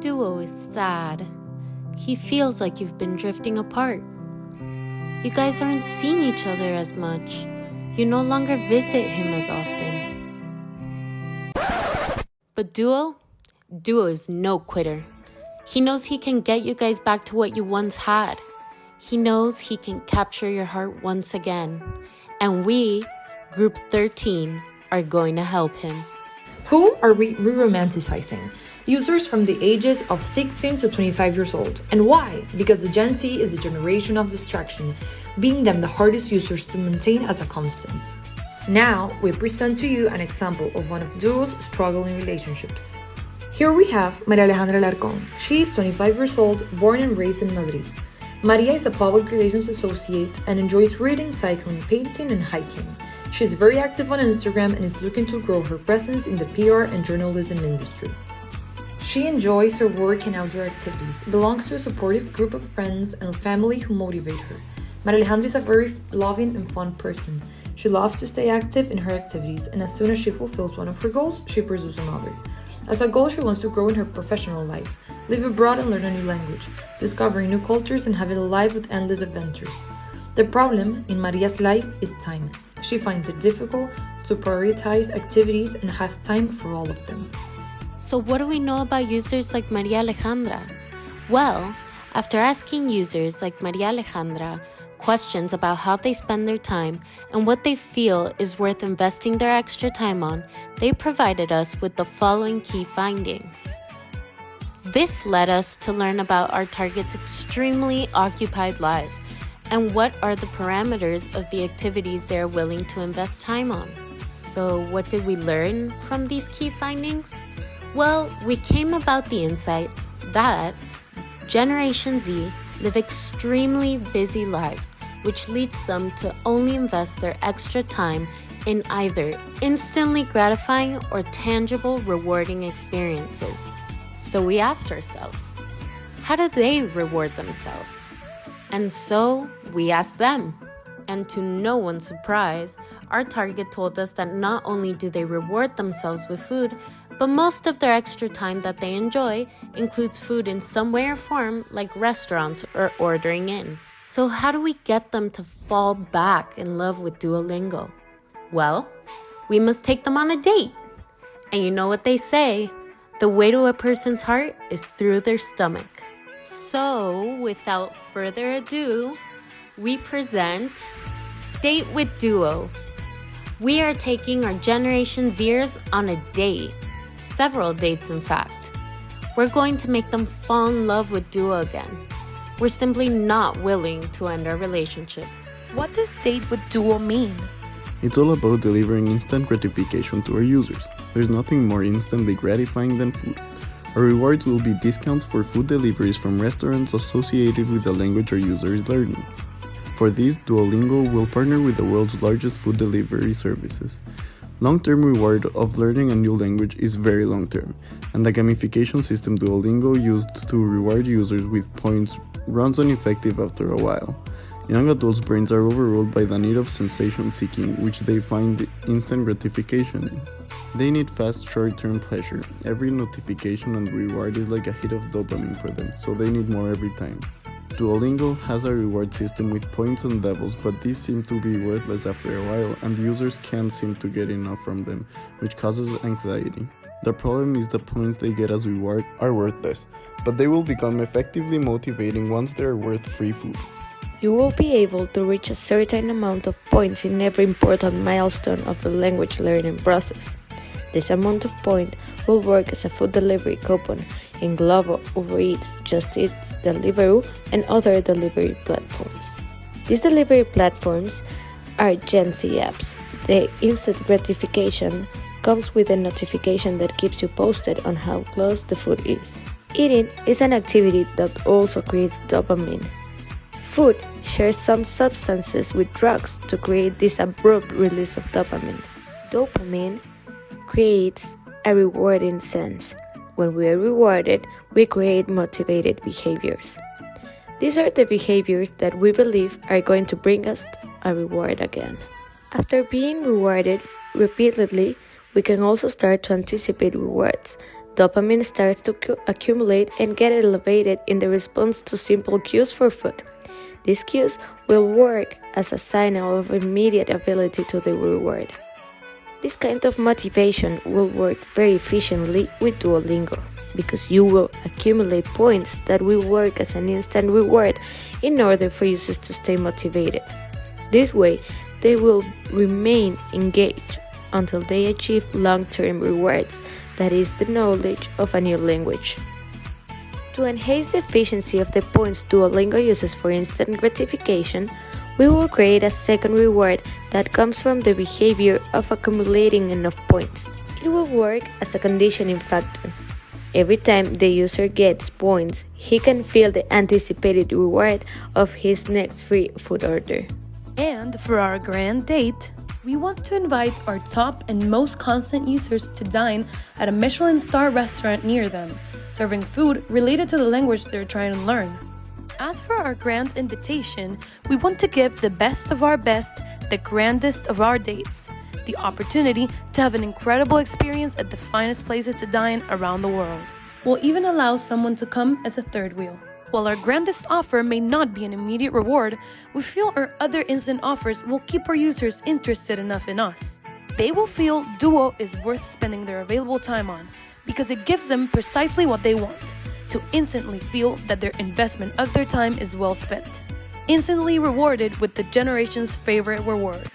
Duo is sad. He feels like you've been drifting apart. You guys aren't seeing each other as much. You no longer visit him as often. But Duo is no quitter. He knows he can get you guys back to what you once had. He knows he can capture your heart once again. And we, Group 13, are going to help him. Who are we re-romanticizing? Users from the ages of 16 to 25 years old. And why? Because the Gen Z is the generation of distraction, being them the hardest users to maintain as a constant. Now, we present to you an example of one of Duo's struggling relationships. Here we have Maria Alejandra Alarcón. She is 25 years old, born and raised in Madrid. Maria is a public relations associate and enjoys reading, cycling, painting, and hiking. She is very active on Instagram and is looking to grow her presence in the PR and journalism industry. She enjoys her work and outdoor activities, belongs to a supportive group of friends and family who motivate her. Maria Alejandra is a very loving and fun person. She loves to stay active in her activities, and as soon as she fulfills one of her goals, she pursues another. As a goal, she wants to grow in her professional life, live abroad and learn a new language, discovering new cultures and having a life with endless adventures. The problem in Maria's life is time. She finds it difficult to prioritize activities and have time for all of them. So what do we know about users like Maria Alejandra? Well, after asking users like Maria Alejandra questions about how they spend their time and what they feel is worth investing their extra time on, they provided us with the following key findings. This led us to learn about our target's extremely occupied lives and what are the parameters of the activities they are willing to invest time on. So what did we learn from these key findings? Well, we came about the insight that Generation Z live extremely busy lives, which leads them to only invest their extra time in either instantly gratifying or tangible, rewarding experiences. So we asked ourselves, how do they reward themselves? And so we asked them. And to no one's surprise, our target told us that not only do they reward themselves with food, but most of their extra time that they enjoy includes food in some way or form, like restaurants or ordering in. So how do we get them to fall back in love with Duolingo? Well, we must take them on a date. And you know what they say, the way to a person's heart is through their stomach. So, without further ado, we present Date with Duo. We are taking our Generation Zers on a date. Several dates, in fact. We're going to make them fall in love with Duo again. We're simply not willing to end our relationship. What does date with Duo mean? It's all about delivering instant gratification to our users. There's nothing more instantly gratifying than food. Our rewards will be discounts for food deliveries from restaurants associated with the language our user is learning. For this, Duolingo will partner with the world's largest food delivery services. Long-term reward of learning a new language is very long-term, and the gamification system Duolingo used to reward users with points runs ineffective after a while. Young adults' brains are overruled by the need of sensation-seeking, which they find instant gratification in. They need fast, short-term pleasure. Every notification and reward is like a hit of dopamine for them, so they need more every time. Duolingo has a reward system with points and levels, but these seem to be worthless after a while, and users can't seem to get enough from them, which causes anxiety. The problem is the points they get as reward are worthless, but they will become effectively motivating once they are worth free food. You will be able to reach a certain amount of points in every important milestone of the language learning process. This amount of points will work as a food delivery coupon in Glovo, Uber Eats, Just Eat, Deliveroo, and other delivery platforms. These delivery platforms are Gen Z apps. The instant gratification comes with a notification that keeps you posted on how close the food is. Eating is an activity that also creates dopamine. Food shares some substances with drugs to create this abrupt release of dopamine. Dopamine creates a rewarding sense. When we are rewarded, we create motivated behaviors. These are the behaviors that we believe are going to bring us a reward again. After being rewarded repeatedly, we can also start to anticipate rewards Dopamine starts to accumulate and get elevated in the response to simple cues for food. These cues will work as a signal of immediate ability to the reward. This kind of motivation will work very efficiently with Duolingo, because you will accumulate points that will work as an instant reward in order for users to stay motivated. This way, they will remain engaged until they achieve long-term rewards, that is, the knowledge of a new language. To enhance the efficiency of the points Duolingo uses for instant gratification, we will create a second reward that comes from the behavior of accumulating enough points. It will work as a conditioning factor. Every time the user gets points, he can feel the anticipated reward of his next free food order. And for our grand date, we want to invite our top and most constant users to dine at a Michelin star restaurant near them, serving food related to the language they're trying to learn. As for our grand invitation, we want to give the best of our best, the grandest of our dates, the opportunity to have an incredible experience at the finest places to dine around the world. We'll even allow someone to come as a third wheel. While our grandest offer may not be an immediate reward, we feel our other instant offers will keep our users interested enough in us. They will feel Duo is worth spending their available time on, because it gives them precisely what they want, to instantly feel that their investment of their time is well spent. Instantly rewarded with the generation's favorite reward.